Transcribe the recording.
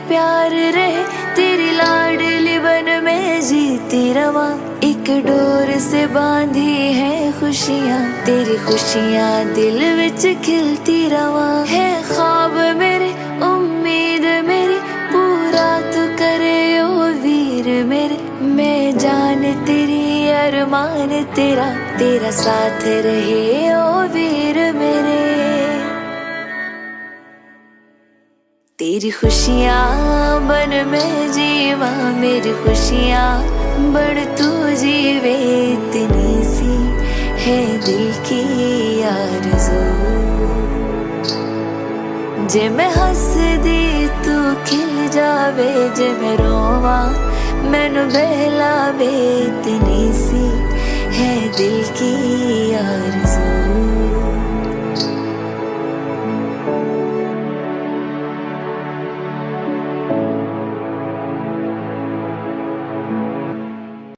प्यार रहे, तेरी लाडली बन मैं जीती रवा। एक डोर से बांधी है खुशियाँ, तेरी खुशियाँ दिल विच खिलती रवा। है ख्वाब मेरे उम्मीद मेरी, पूरा तो करे ओ वीर मेरे। मैं जान तेरी अरमान तेरा, तेरा साथ रहे ओ वीर मेरे। तेरी खुशियाँ बन मैं जीवा, मेरी खुशियाँ बन तू जीवे। इतनी सी है दिल की आरज़ू, जे मैं हंस दी तू खिल जावे, जे मैं रोवा मैनू बहलावे। इतनी सी है दिल की आरज़ू।